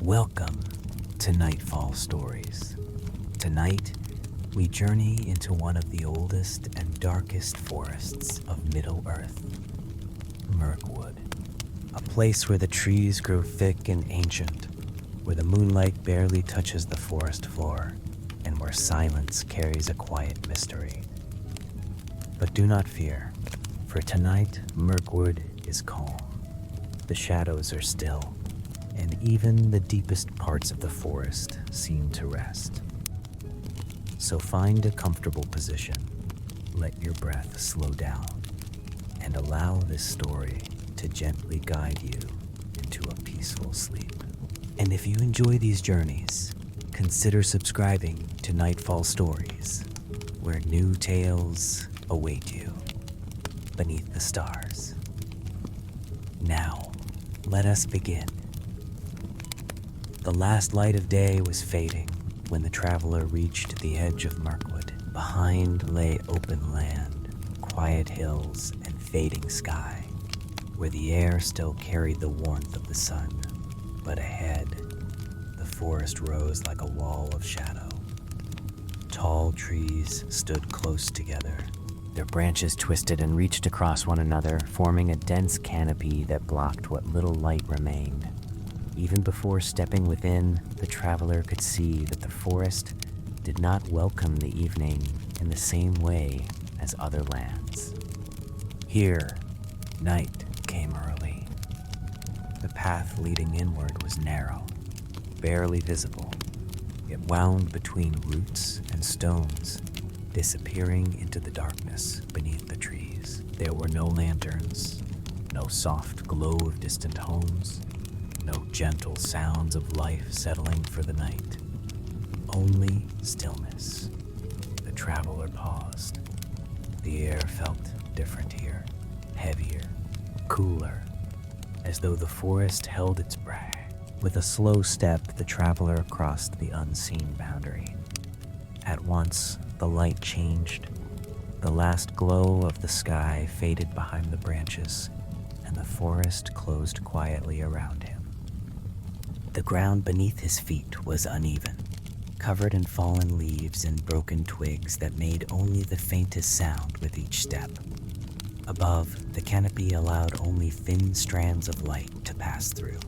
Welcome to Nightfall Stories. Tonight, we journey into one of the oldest and darkest forests of Middle-earth, Mirkwood. A place where the trees grow thick and ancient, where the moonlight barely touches the forest floor, and where silence carries a quiet mystery. But do not fear, for tonight Mirkwood is calm. The shadows are still, and even the deepest parts of the forest seem to rest. So find a comfortable position, let your breath slow down, and allow this story to gently guide you into a peaceful sleep. And if you enjoy these journeys, consider subscribing to Nightfall Stories, where new tales await you beneath the stars. Now, let us begin. The last light of day was fading when the traveler reached the edge of Mirkwood. Behind lay open land, quiet hills, and fading sky, where the air still carried the warmth of the sun. But ahead, the forest rose like a wall of shadow. Tall trees stood close together. Their branches twisted and reached across one another, forming a dense canopy that blocked what little light remained. Even before stepping within, the traveler could see that the forest did not welcome the evening in the same way as other lands. Here, night came early. The path leading inward was narrow, barely visible. It wound between roots and stones, disappearing into the darkness beneath the trees. There were no lanterns, no soft glow of distant homes, no gentle sounds of life settling for the night. Only stillness. The traveler paused. The air felt different here, heavier, cooler, as though the forest held its breath. With a slow step, the traveler crossed the unseen boundary. At once, the light changed. The last glow of the sky faded behind the branches, and the forest closed quietly around him. The ground beneath his feet was uneven, covered in fallen leaves and broken twigs that made only the faintest sound with each step. Above, the canopy allowed only thin strands of light to pass through.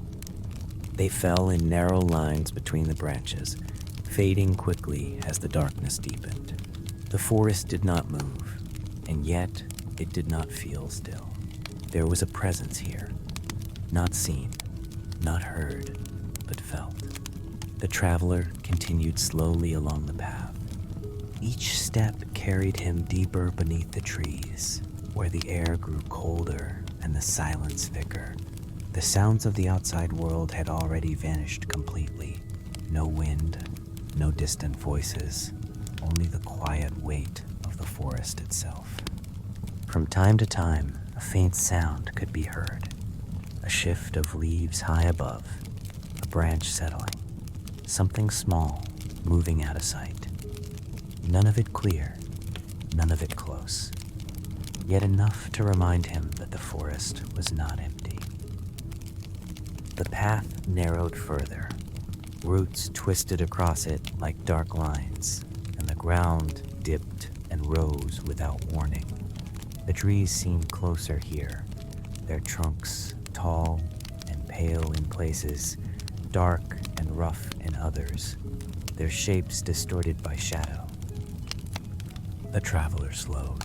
They fell in narrow lines between the branches, fading quickly as the darkness deepened. The forest did not move, and yet it did not feel still. There was a presence here, not seen, not heard, but felt. The traveler continued slowly along the path. Each step carried him deeper beneath the trees, where the air grew colder and the silence thicker. The sounds of the outside world had already vanished completely. No wind, no distant voices, only the quiet weight of the forest itself. From time to time, a faint sound could be heard. A shift of leaves high above, a branch settling, something small moving out of sight. None of it clear, none of it close, yet enough to remind him that the forest was not empty. The path narrowed further. Roots twisted across it like dark lines, and the ground dipped and rose without warning. The trees seemed closer here, their trunks tall and pale in places, dark and rough in others, their shapes distorted by shadow. The traveler slowed.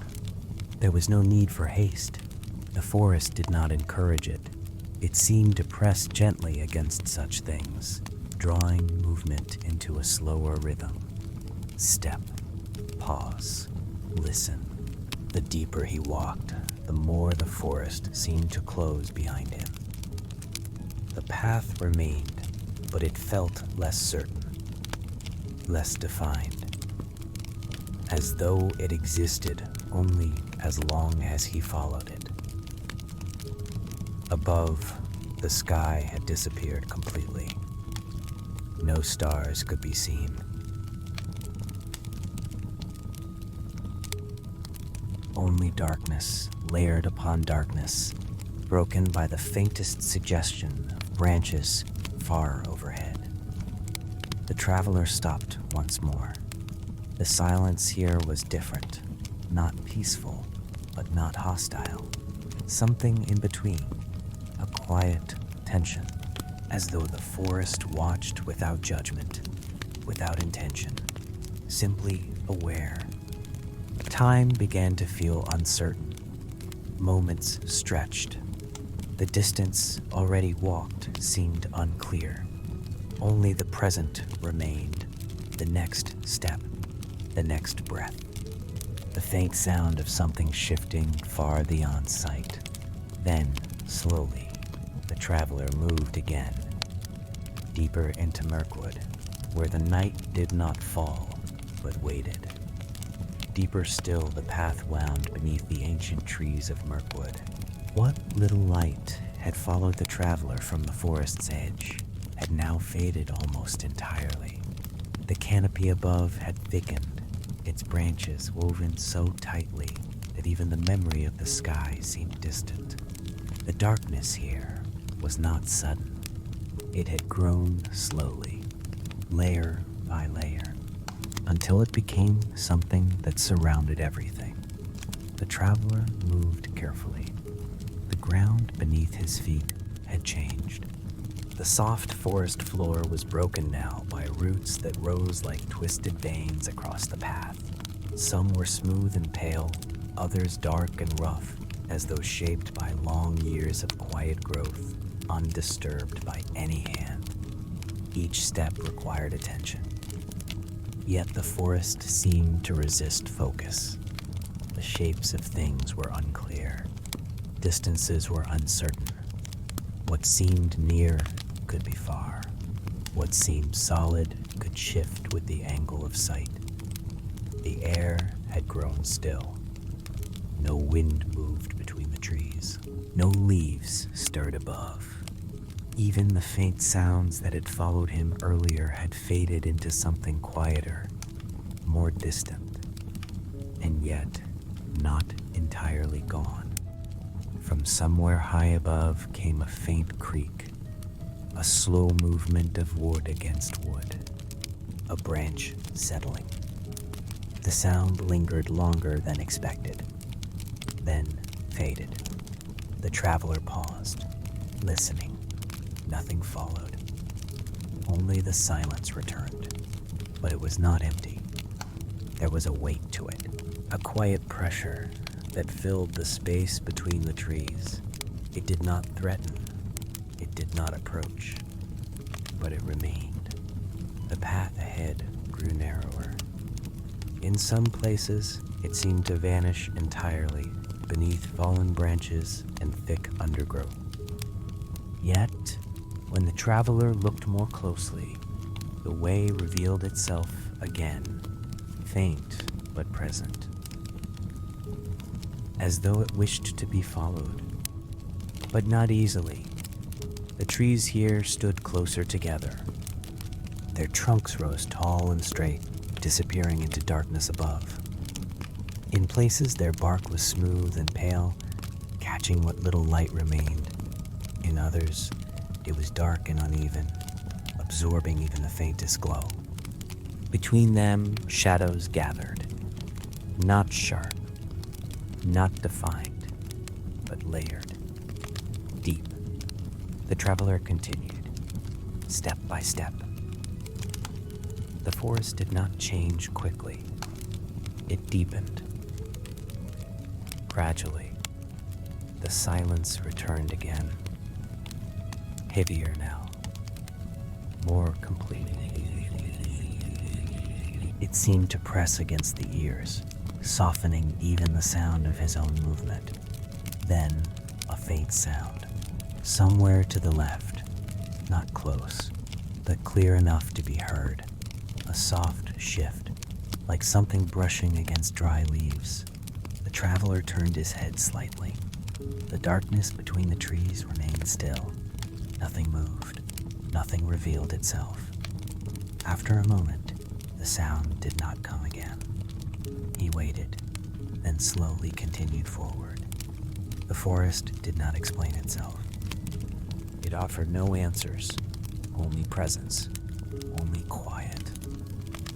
There was no need for haste. The forest did not encourage it. It seemed to press gently against such things, drawing movement into a slower rhythm. Step, pause, listen. The deeper he walked, the more the forest seemed to close behind him. The path remained, but it felt less certain, less defined, as though it existed only as long as he followed it. Above, the sky had disappeared completely. No stars could be seen. Only darkness, layered upon darkness, broken by the faintest suggestion of branches far overhead. The traveler stopped once more. The silence here was different, not peaceful, but not hostile. Something in between, a quiet tension, as though the forest watched without judgment, without intention, simply aware. Time began to feel uncertain. Moments stretched. The distance already walked seemed unclear. Only the present remained, the next step, the next breath. The faint sound of something shifting far beyond sight. Then, slowly, the traveler moved again, deeper into Mirkwood, where the night did not fall, but waited. Deeper still, the path wound beneath the ancient trees of Mirkwood. What little light had followed the traveler from the forest's edge had now faded almost entirely. The canopy above had thickened, its branches woven so tightly that even the memory of the sky seemed distant. The darkness here was not sudden. It had grown slowly, layer by layer, until it became something that surrounded everything. The traveler moved carefully. The ground beneath his feet had changed. The soft forest floor was broken now by roots that rose like twisted veins across the path. Some were smooth and pale, others dark and rough, as though shaped by long years of quiet growth, undisturbed by any hand. Each step required attention. Yet the forest seemed to resist focus. The shapes of things were unclear. Distances were uncertain. What seemed near could be far. What seemed solid could shift with the angle of sight. The air had grown still. No wind moved between the trees. No leaves stirred above. Even the faint sounds that had followed him earlier had faded into something quieter, more distant, and yet not entirely gone. From somewhere high above came a faint creak, a slow movement of wood against wood, a branch settling. The sound lingered longer than expected, then faded. The traveler paused, listening. Nothing followed. Only the silence returned, but it was not empty. There was a weight to it, a quiet pressure that filled the space between the trees. It did not threaten, it did not approach, but it remained. The path ahead grew narrower. In some places, it seemed to vanish entirely beneath fallen branches and thick undergrowth. Yet, when the traveler looked more closely, the way revealed itself again, faint but present, as though it wished to be followed, but not easily. The trees here stood closer together. Their trunks rose tall and straight, disappearing into darkness above. In places, their bark was smooth and pale, catching what little light remained. In others, it was dark and uneven, absorbing even the faintest glow. Between them, shadows gathered, not sharp, not defined, but layered, deep. The traveler continued, step by step. The forest did not change quickly. It deepened. Gradually, the silence returned again. Heavier now, more complete. It seemed to press against the ears, softening even the sound of his own movement. Then, a faint sound, somewhere to the left, not close, but clear enough to be heard. A soft shift, like something brushing against dry leaves. The traveler turned his head slightly. The darkness between the trees remained still. Nothing moved. Nothing revealed itself. After a moment, the sound did not come again. He waited, then slowly continued forward. The forest did not explain itself. It offered no answers, only presence. only quiet.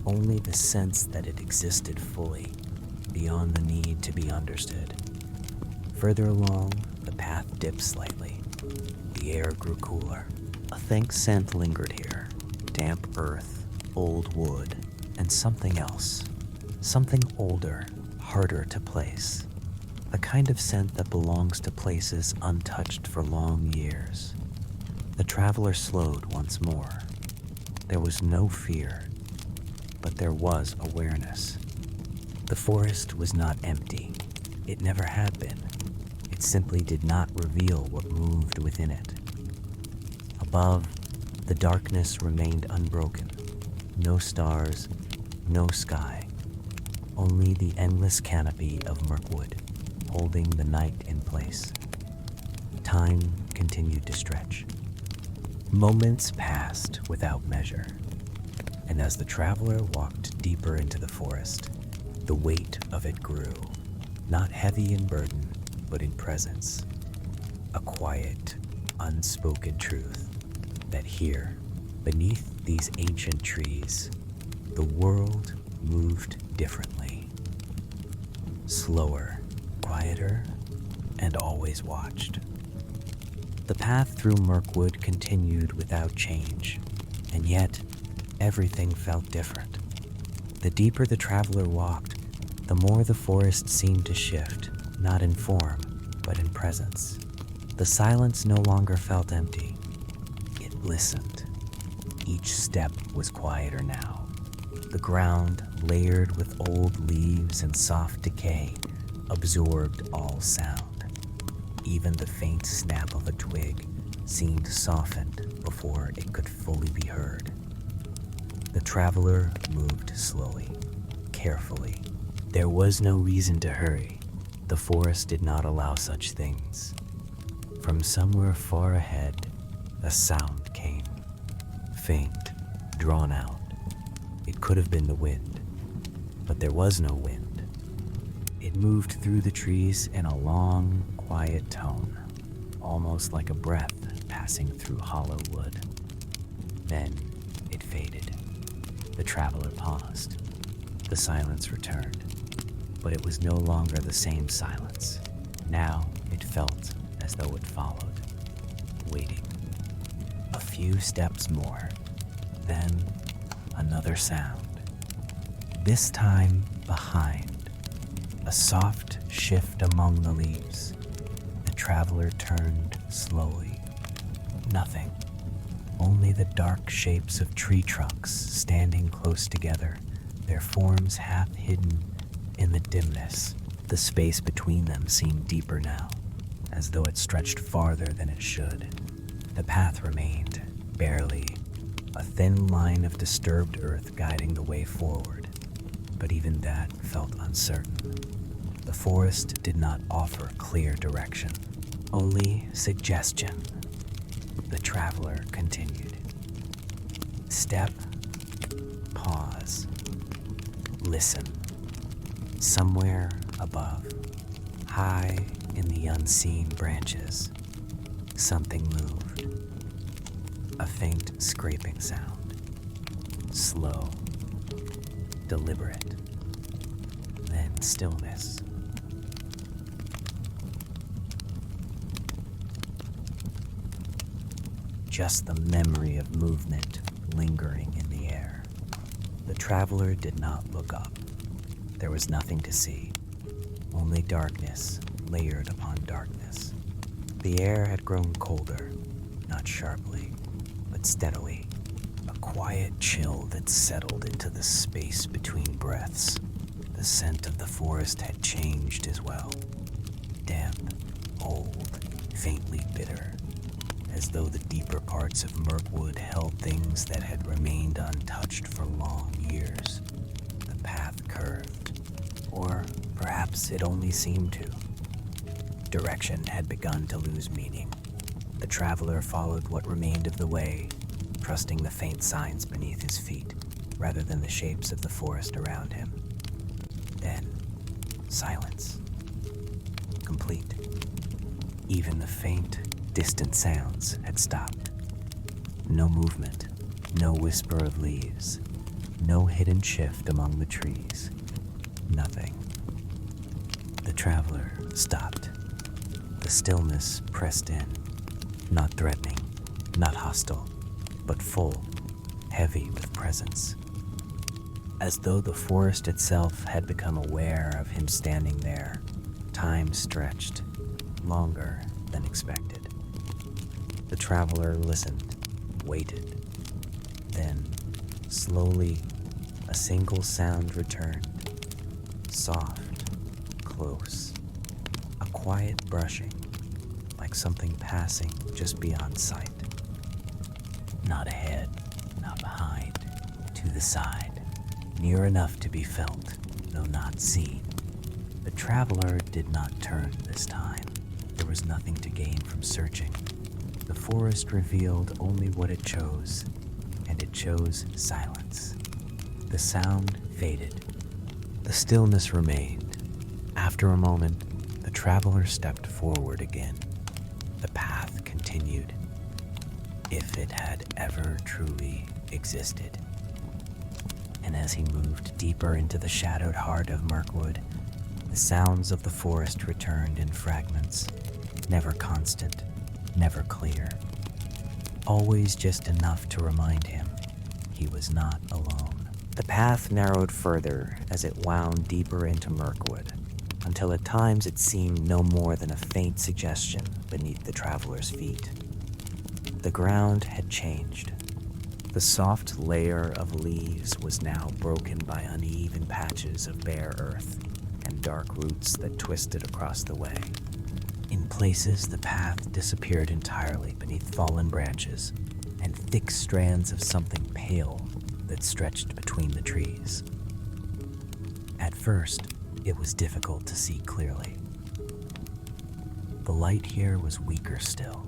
Only the sense that it existed fully, beyond the need to be understood. Further along, the path dipped slightly. The air grew cooler. A faint scent lingered here. Damp earth, old wood, and something else. Something older, harder to place. The kind of scent that belongs to places untouched for long years. The traveler slowed once more. There was no fear, but there was awareness. The forest was not empty. It never had been. It simply did not reveal what moved within it. Above, the darkness remained unbroken. No stars, no sky. Only the endless canopy of Mirkwood, holding the night in place. Time continued to stretch. Moments passed without measure, and as the traveler walked deeper into the forest, the weight of it grew, not heavy in burden, but in presence. A quiet, unspoken truth that here, beneath these ancient trees, the world moved differently. Slower, quieter, and always watched. The path through Mirkwood continued without change, and yet everything felt different. The deeper the traveler walked, the more the forest seemed to shift, not in form, but in presence. The silence no longer felt empty. It listened. Each step was quieter now. The ground, layered with old leaves and soft decay, absorbed all sound. Even the faint snap of a twig seemed softened before it could fully be heard. The traveler moved slowly, carefully. There was no reason to hurry. The forest did not allow such things. From somewhere far ahead, a sound came. Faint, drawn out. It could have been the wind, but there was no wind. It moved through the trees in a long, quiet tone, almost like a breath passing through hollow wood. Then it faded. The traveler paused. The silence returned, but it was no longer the same silence. Now it felt as though it followed, waiting. A few steps more, then another sound. This time behind, a soft shift among the leaves. The traveler turned slowly. Nothing. Only the dark shapes of tree trunks standing close together, their forms half hidden in the dimness. The space between them seemed deeper now, as though it stretched farther than it should. The path remained, barely, a thin line of disturbed earth guiding the way forward. But even that felt uncertain. The forest did not offer clear direction, only suggestion. The traveler continued. Step, pause, listen. Somewhere above, high in the unseen branches, something moved. A faint scraping sound. Slow, deliberate, then stillness. Just the memory of movement lingering in the air. The traveler did not look up. There was nothing to see, only darkness layered upon darkness. The air had grown colder, not sharply, but steadily. A quiet chill that settled into the space between breaths. The scent of the forest had changed as well. Damp, old, faintly bitter, as though the deeper parts of Mirkwood held things that had remained untouched for long years. The path curved, or perhaps it only seemed to. Direction had begun to lose meaning. The traveler followed what remained of the way, trusting the faint signs beneath his feet, rather than the shapes of the forest around him. Then, silence. Complete. Even the faint, distant sounds had stopped. No movement, No whisper of leaves, no hidden shift among the trees, nothing. The traveler stopped. The stillness pressed in, not threatening, not hostile, but full, heavy with presence. As though the forest itself had become aware of him standing there, time stretched, longer than expected. The traveler listened, waited. Then, slowly, a single sound returned. Soft, close. A quiet brushing, like something passing just beyond sight. Not ahead, not behind, to the side. Near enough to be felt, though not seen. The traveler did not turn this time. There was nothing to gain from searching. The forest revealed only what it chose, and it chose silence. The sound faded. The stillness remained. After a moment, the traveler stepped forward again. The path continued, if it had ever truly existed. And as he moved deeper into the shadowed heart of Mirkwood, the sounds of the forest returned in fragments, never constant, never clear. Always just enough to remind him he was not alone. The path narrowed further as it wound deeper into Mirkwood, until at times it seemed no more than a faint suggestion beneath the traveler's feet. The ground had changed. The soft layer of leaves was now broken by uneven patches of bare earth and dark roots that twisted across the way. In places, the path disappeared entirely beneath fallen branches and thick strands of something pale that stretched between the trees. At first, it was difficult to see clearly. The light here was weaker still.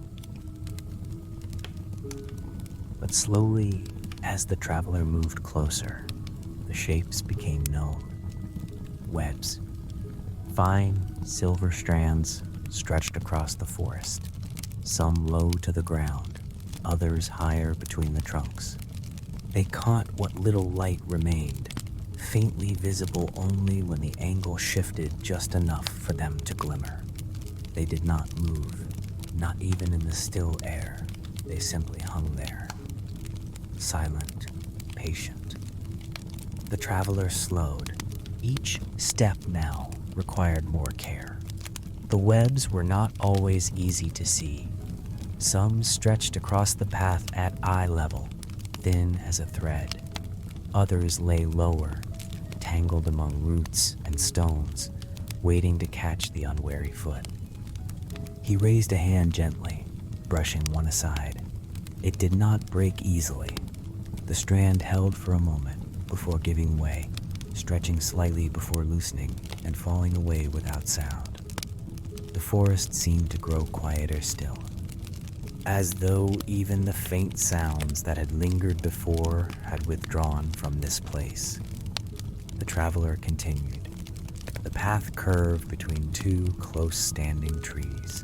But slowly, as the traveler moved closer, the shapes became known. Webs, fine silver strands stretched across the forest, some low to the ground, others higher between the trunks. They caught what little light remained, faintly visible only when the angle shifted just enough for them to glimmer. They did not move, not even in the still air. They simply hung there, silent, patient. The traveler slowed. Each step now required more care. The webs were not always easy to see. Some stretched across the path at eye level, thin as a thread. Others lay lower, tangled among roots and stones, waiting to catch the unwary foot. He raised a hand gently, brushing one aside. It did not break easily. The strand held for a moment before giving way, stretching slightly before loosening and falling away without sound. The forest seemed to grow quieter still, as though even the faint sounds that had lingered before had withdrawn from this place. The traveler continued. The path curved between two close-standing trees,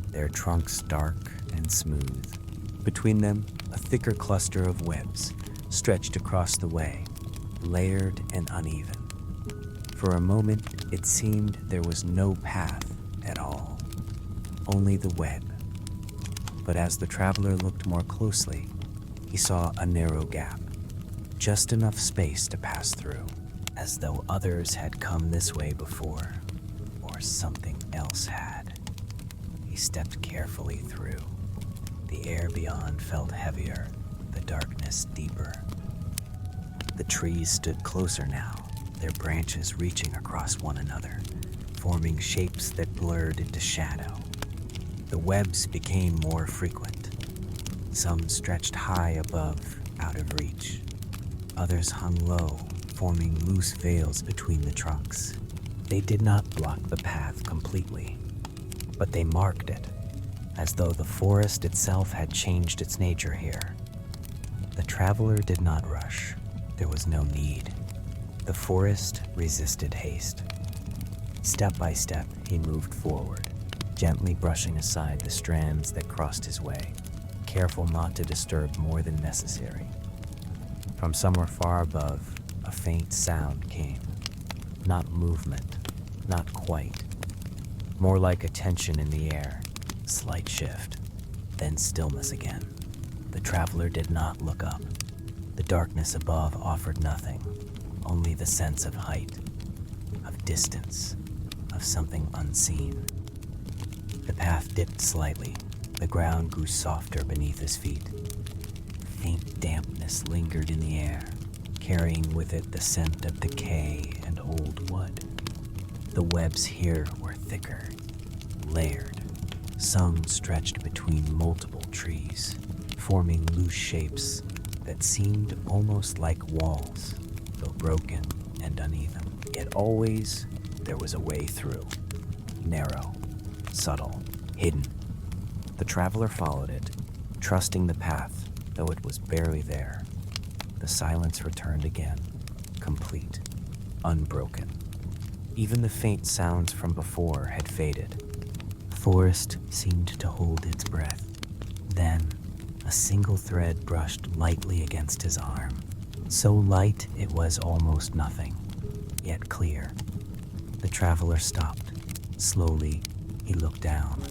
their trunks dark and smooth. Between them, a thicker cluster of webs stretched across the way, layered and uneven. For a moment, it seemed there was no path at all, only the web. But as the traveler looked more closely, he saw a narrow gap, just enough space to pass through, as though others had come this way before, or something else had. He stepped carefully through. The air beyond felt heavier, the darkness deeper. The trees stood closer now, their branches reaching across one another, forming shapes that blurred into shadow. The webs became more frequent. Some stretched high above, out of reach. Others hung low, forming loose veils between the trunks. They did not block the path completely, but they marked it, as though the forest itself had changed its nature here. The traveler did not rush. There was no need. The forest resisted haste. Step by step, he moved forward, gently brushing aside the strands that crossed his way, careful not to disturb more than necessary. From somewhere far above, a faint sound came. Not movement, not quite. More like a tension in the air, slight shift, then stillness again. The traveler did not look up. The darkness above offered nothing, only the sense of height, of distance, of something unseen. The path dipped slightly. The ground grew softer beneath his feet. Faint dampness lingered in the air, carrying with it the scent of decay and old wood. The webs here were thicker, layered. Some stretched between multiple trees, forming loose shapes that seemed almost like walls, though broken and uneven. Yet always there was a way through. Narrow, subtle, hidden. The traveler followed it, trusting the path, though it was barely there. The silence returned again, complete, unbroken. Even the faint sounds from before had faded. The forest seemed to hold its breath. Then, a single thread brushed lightly against his arm. So light it was almost nothing, yet clear. The traveler stopped. Slowly, he looked down.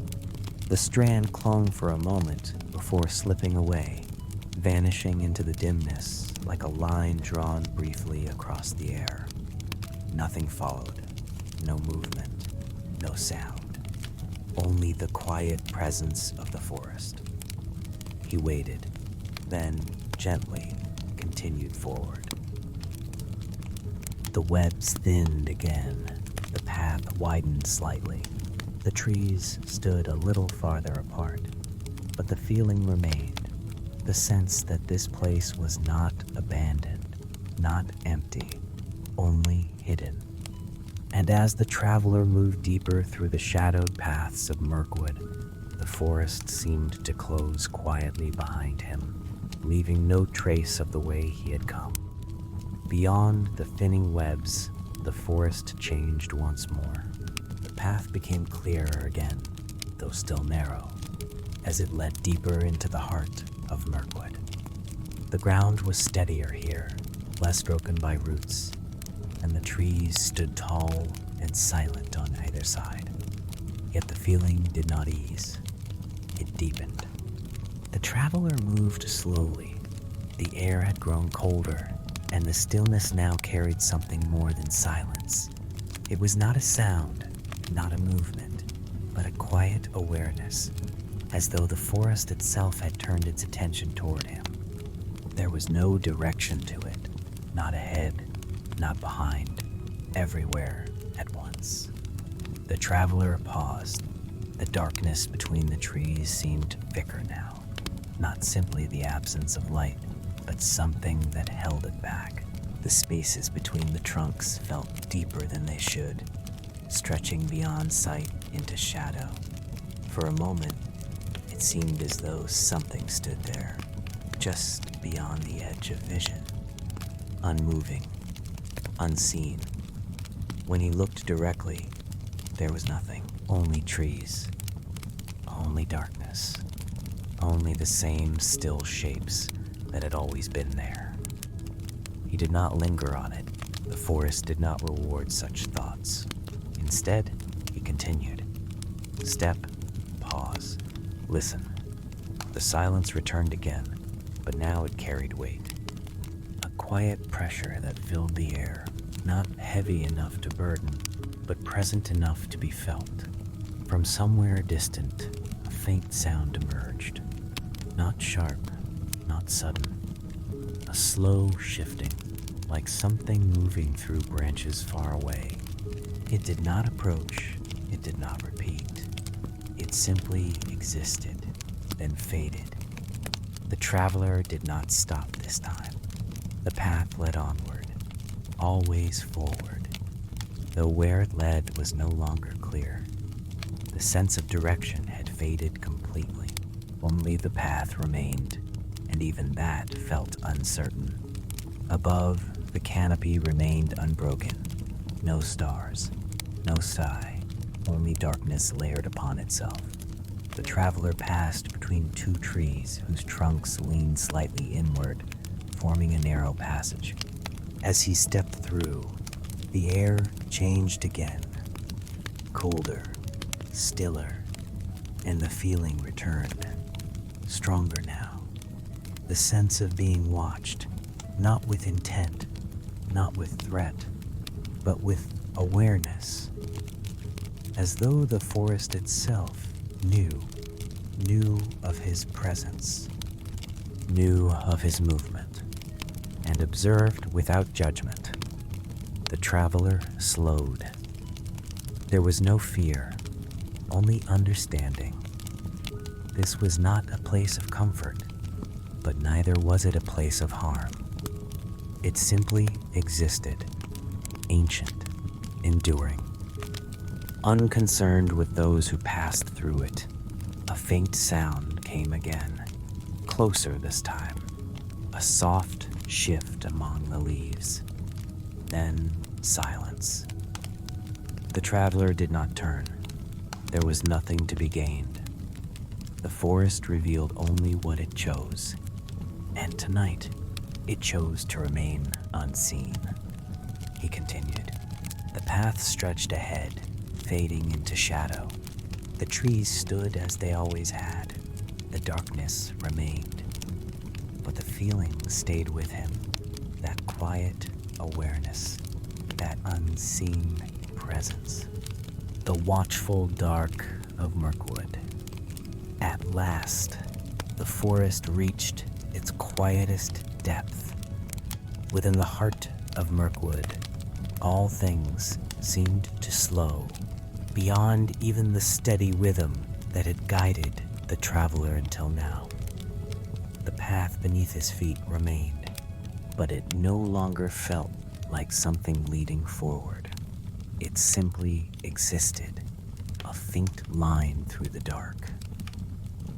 The strand clung for a moment before slipping away, vanishing into the dimness like a line drawn briefly across the air. Nothing followed. No movement, no sound. Only the quiet presence of the forest. He waited, then gently continued forward. The webs thinned again. The path widened slightly. The trees stood a little farther apart, but the feeling remained. The sense that this place was not abandoned, not empty, only hidden. And as the traveler moved deeper through the shadowed paths of Mirkwood, the forest seemed to close quietly behind him, leaving no trace of the way he had come. Beyond the thinning webs, the forest changed once more. The path became clearer again, though still narrow, as it led deeper into the heart of Mirkwood. The ground was steadier here, less broken by roots, and the trees stood tall and silent on either side. Yet the feeling did not ease. It deepened. The traveler moved slowly. The air had grown colder, and the stillness now carried something more than silence. It was not a sound, not a movement, but a quiet awareness, as though the forest itself had turned its attention toward him. There was no direction to it, not ahead, not behind, everywhere at once. The traveler paused. The darkness between the trees seemed thicker now, not simply the absence of light, but something that held it back. The spaces between the trunks felt deeper than they should, stretching beyond sight into shadow. For a moment, it seemed as though something stood there, just beyond the edge of vision, unmoving, unseen. When he looked directly, there was nothing, only trees, only darkness, only the same still shapes that had always been there. He did not linger on it. The forest did not reward such thoughts. Instead, he continued. Step, pause, listen. The silence returned again, but now it carried weight. A quiet pressure that filled the air, not heavy enough to burden, but present enough to be felt. From somewhere distant, a faint sound emerged. Not sharp, not sudden. A slow shifting, like something moving through branches far away. It did not approach, it did not repeat. It simply existed, then faded. The traveler did not stop this time. The path led onward, always forward, though where it led was no longer clear. The sense of direction had faded completely. Only the path remained, and even that felt uncertain. Above, the canopy remained unbroken. No stars, no sky, only darkness layered upon itself. The traveler passed between two trees whose trunks leaned slightly inward, forming a narrow passage. As he stepped through, the air changed again, colder, stiller, and the feeling returned, stronger now. The sense of being watched, not with intent, not with threat, but with awareness, as though the forest itself knew of his presence, knew of his movement, and observed without judgment. The traveler slowed. There was no fear, only understanding. This was not a place of comfort, but neither was it a place of harm. It simply existed, ancient, enduring, unconcerned with those who passed through it. A faint sound came again, closer this time, a soft shift among the leaves, then silence. The traveler did not turn. There was nothing to be gained. The forest revealed only what it chose, and tonight it chose to remain unseen. He continued. The path stretched ahead, fading into shadow. The trees stood as they always had. The darkness remained. But the feeling stayed with him, that quiet awareness, that unseen presence. The watchful dark of Mirkwood. At last, the forest reached its quietest depth. Within the heart of Mirkwood, all things seemed to slow, beyond even the steady rhythm that had guided the traveler until now. The path beneath his feet remained, but it no longer felt like something leading forward. It simply existed, a faint line through the dark.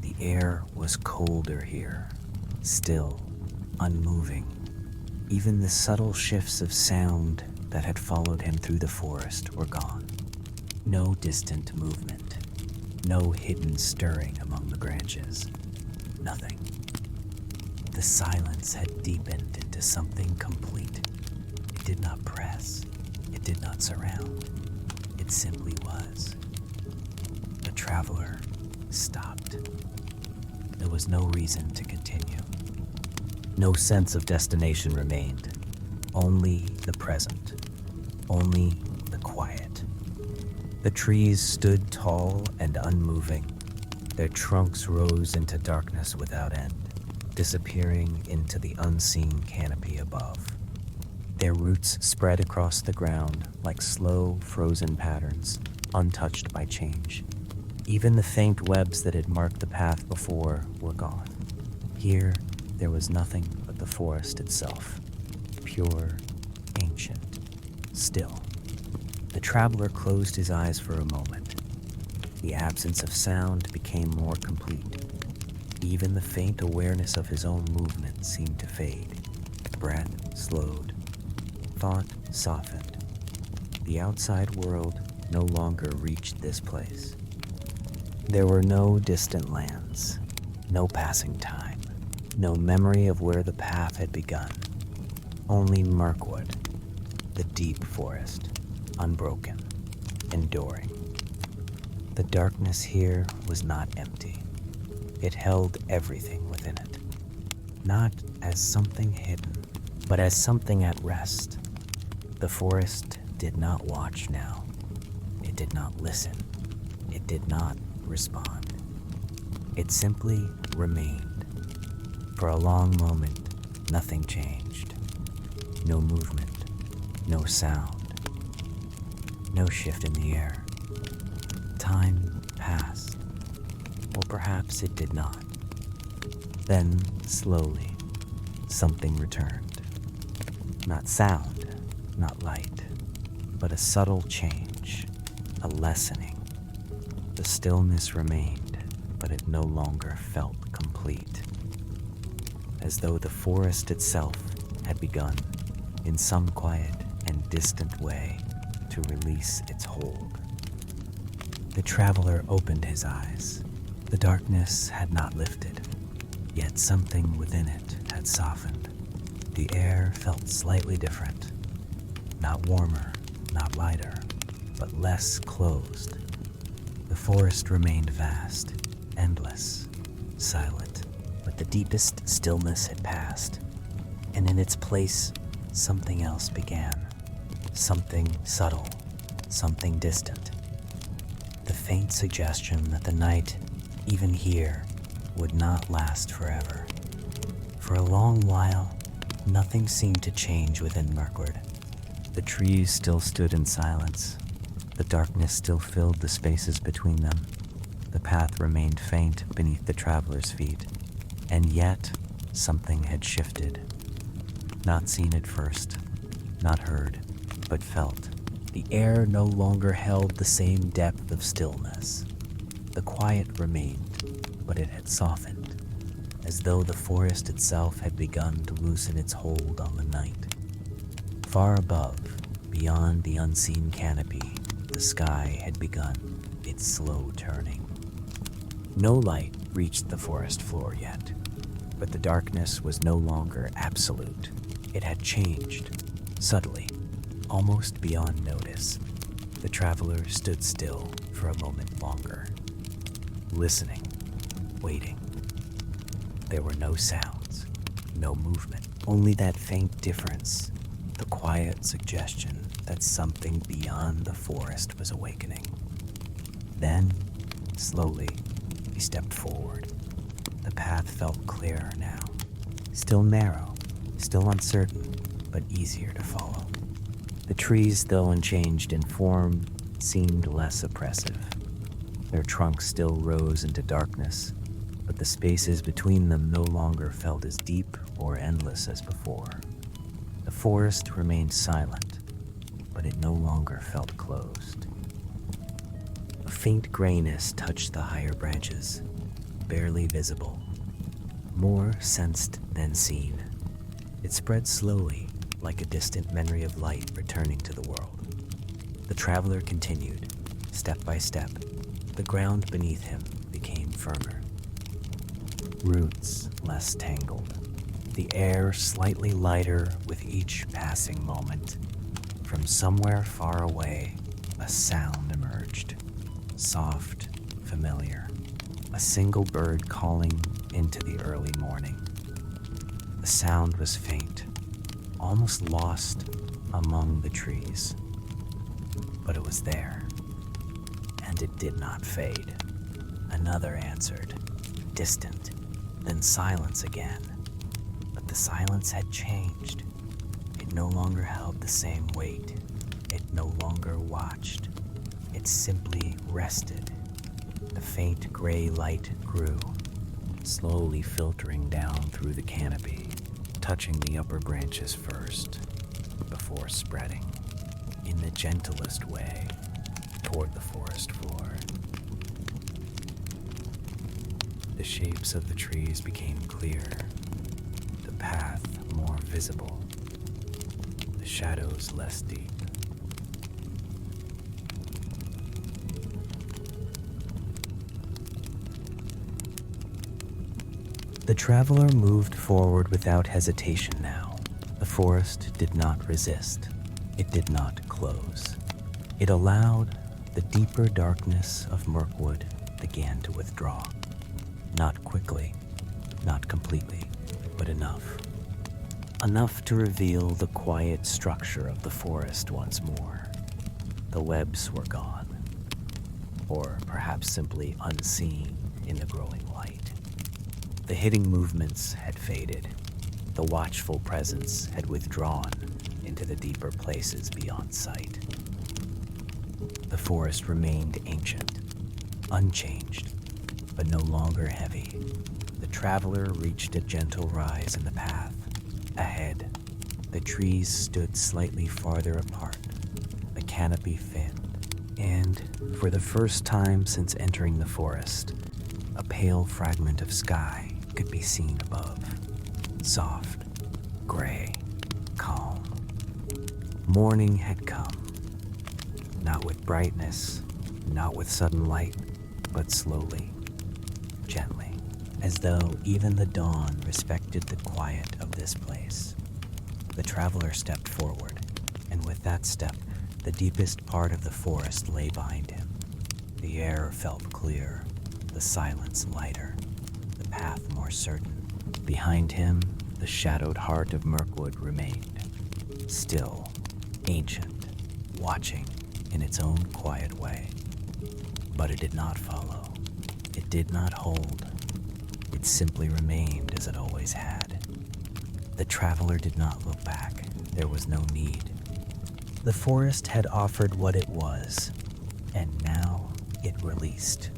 The air was colder here, still, unmoving. Even the subtle shifts of sound that had followed him through the forest were gone. No distant movement, no hidden stirring among the branches, nothing. The silence had deepened into something complete. It did not press, it did not surround, it simply was. The traveler stopped. There was no reason to continue. No sense of destination remained, only the present, only the quiet. The trees stood tall and unmoving. Their trunks rose into darkness without end, disappearing into the unseen canopy above. Their roots spread across the ground like slow, frozen patterns, untouched by change. Even the faint webs that had marked the path before were gone. Here, there was nothing but the forest itself, pure, ancient, still. The traveler closed his eyes for a moment. The absence of sound became more complete. Even the faint awareness of his own movement seemed to fade. Breath slowed. Thought softened. The outside world no longer reached this place. There were no distant lands, no passing time, no memory of where the path had begun. Only Mirkwood, the deep forest, unbroken, enduring. The darkness here was not empty. It held everything within it, not as something hidden, but as something at rest. The forest did not watch now. It did not listen. It did not respond. It simply remained. For a long moment, nothing changed. No movement, no sound, no shift in the air. Time passed, or perhaps it did not. Then, slowly, something returned. Not sound, not light, but a subtle change, a lessening. The stillness remained, but it no longer felt complete. As though the forest itself had begun, in some quiet and distant way, to release its hold. The traveler opened his eyes. The darkness had not lifted, yet something within it had softened. The air felt slightly different. Not warmer, not lighter, but less closed. The forest remained vast, endless, silent, but the deepest stillness had passed, and in its place, something else began. Something subtle, something distant. The faint suggestion that the night, even here, would not last forever. For a long while, nothing seemed to change within Mirkwood. The trees still stood in silence. The darkness still filled the spaces between them. The path remained faint beneath the traveler's feet. And yet, something had shifted. Not seen at first, not heard, but felt. The air no longer held the same depth of stillness. The quiet remained, but it had softened, as though the forest itself had begun to loosen its hold on the night. Far above, beyond the unseen canopy, the sky had begun its slow turning. No light reached the forest floor yet, but the darkness was no longer absolute. It had changed, subtly, almost beyond notice. The traveler stood still for a moment longer, listening, waiting. There were no sounds, no movement, only that faint difference, the quiet suggestion that something beyond the forest was awakening. Then, slowly, he stepped forward. The path felt clearer now, still narrow, still uncertain, but easier to follow. The trees, though unchanged in form, seemed less oppressive. Their trunks still rose into darkness, but the spaces between them no longer felt as deep or endless as before. The forest remained silent, but it no longer felt closed. A faint grayness touched the higher branches, barely visible, more sensed than seen. It spread slowly, like a distant memory of light returning to the world. The traveler continued, step by step. The ground beneath him became firmer. Roots less tangled. The air slightly lighter with each passing moment. From somewhere far away, a sound emerged. Soft, familiar. A single bird calling into the early morning. The sound was faint, almost lost among the trees. But it was there, and it did not fade. Another answered, distant, then silence again. But the silence had changed. It no longer held the same weight. It no longer watched. It simply rested. The faint gray light grew, slowly filtering down through the canopy, touching the upper branches first, before spreading, in the gentlest way, toward the forest floor. The shapes of the trees became clear, the path more visible, the shadows less deep. The traveler moved forward without hesitation now. The forest did not resist. It did not close. It allowed the deeper darkness of Mirkwood began to withdraw. Not quickly, not completely, but enough. Enough to reveal the quiet structure of the forest once more. The webs were gone, or perhaps simply unseen in the growing light. The hitting movements had faded. The watchful presence had withdrawn into the deeper places beyond sight. The forest remained ancient, unchanged, but no longer heavy. The traveler reached a gentle rise in the path. Ahead, the trees stood slightly farther apart, the canopy thinned, and, for the first time since entering the forest, a pale fragment of sky could be seen above. Soft, gray, calm. Morning had come, not with brightness, not with sudden light, but slowly, gently, as though even the dawn respected the quiet of this place. The traveler stepped forward, and with that step, the deepest part of the forest lay behind him. The air felt clear, the silence lighter, the path more certain. Behind him, the shadowed heart of Mirkwood remained, still, ancient, watching in its own quiet way. But it did not follow. It did not hold. It simply remained as it always had. The traveler did not look back. There was no need. The forest had offered what it was, and now it released.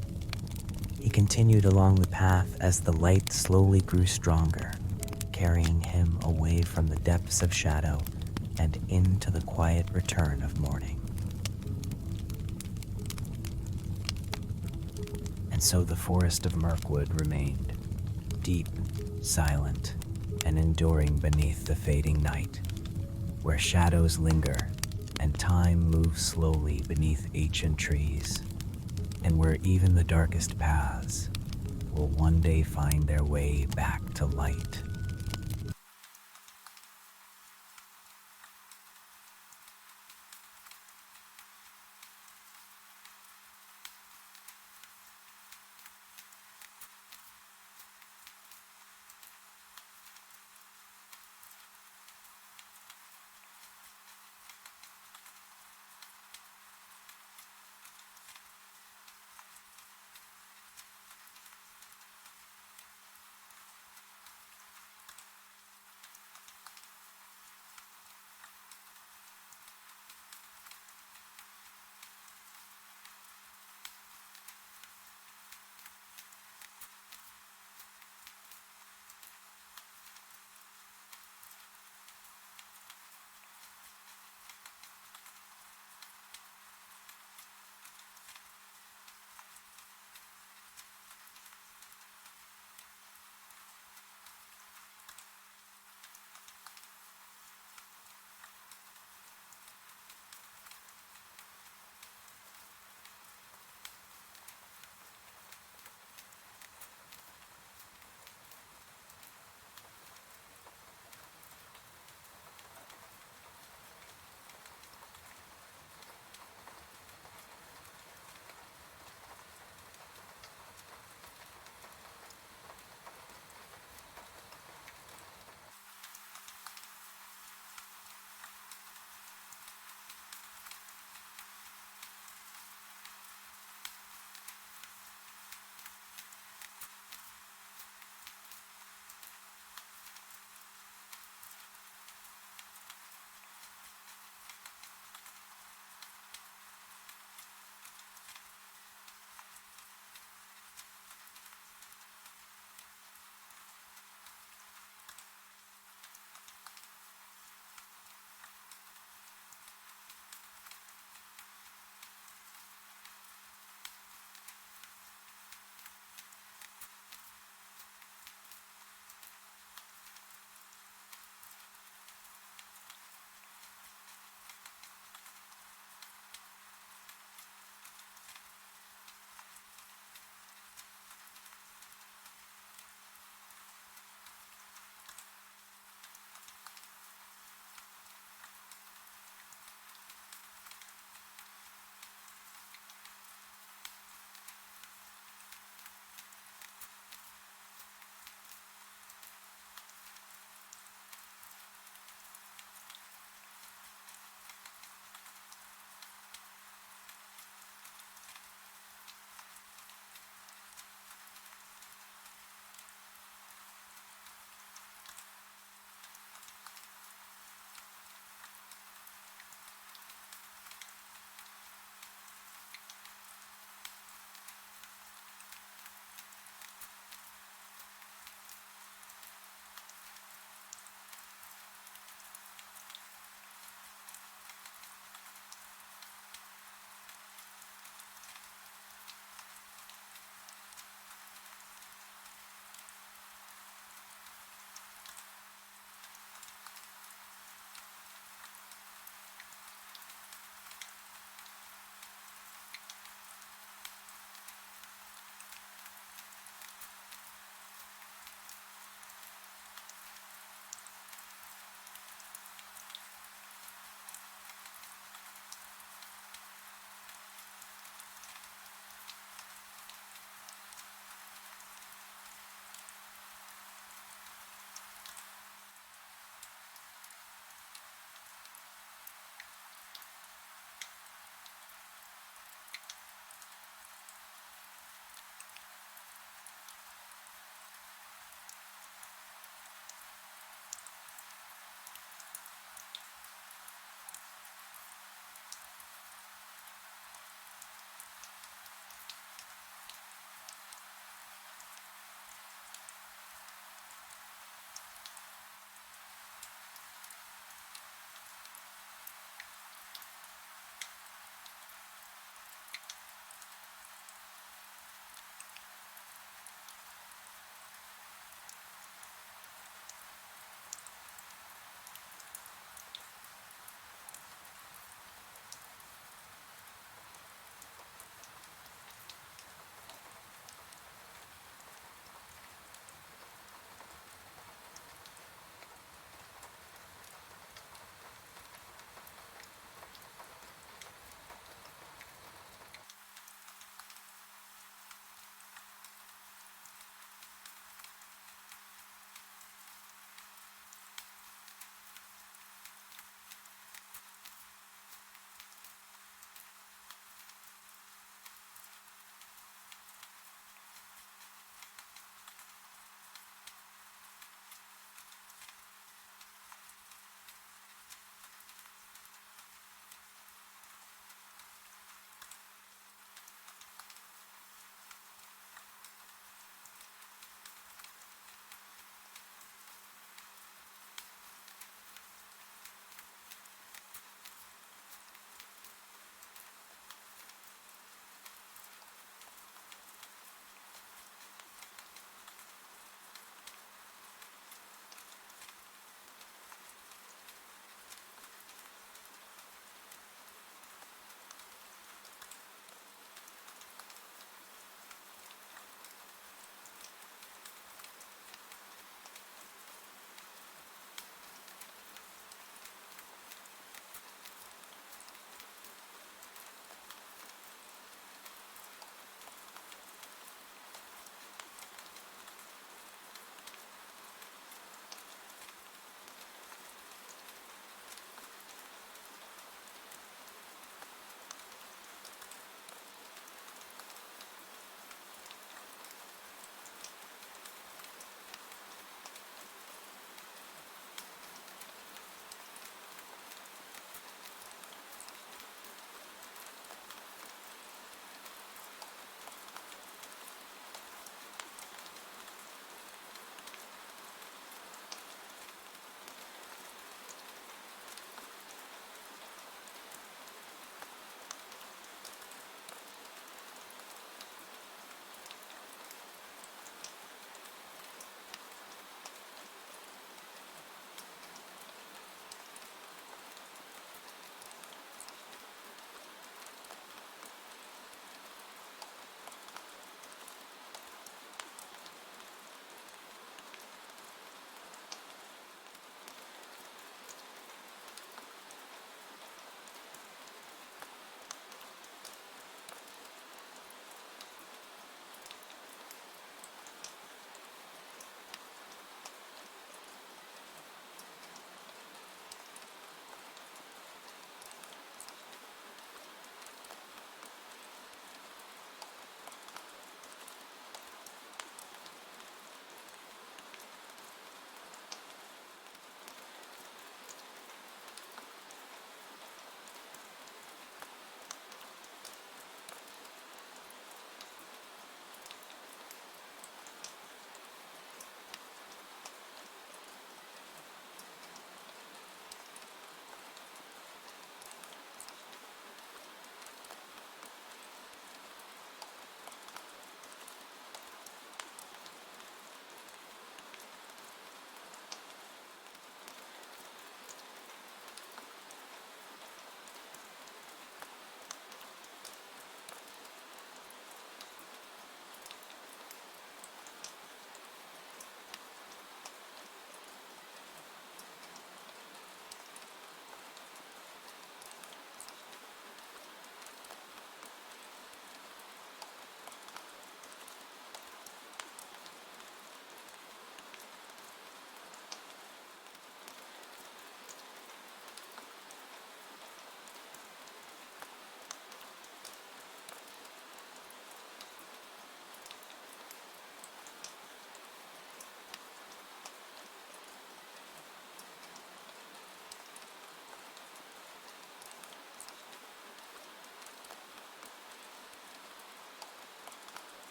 He continued along the path as the light slowly grew stronger, carrying him away from the depths of shadow and into the quiet return of morning. And so the forest of Mirkwood remained, deep, silent, and enduring beneath the fading night, where shadows linger and time moves slowly beneath ancient trees, and where even the darkest paths will one day find their way back to light.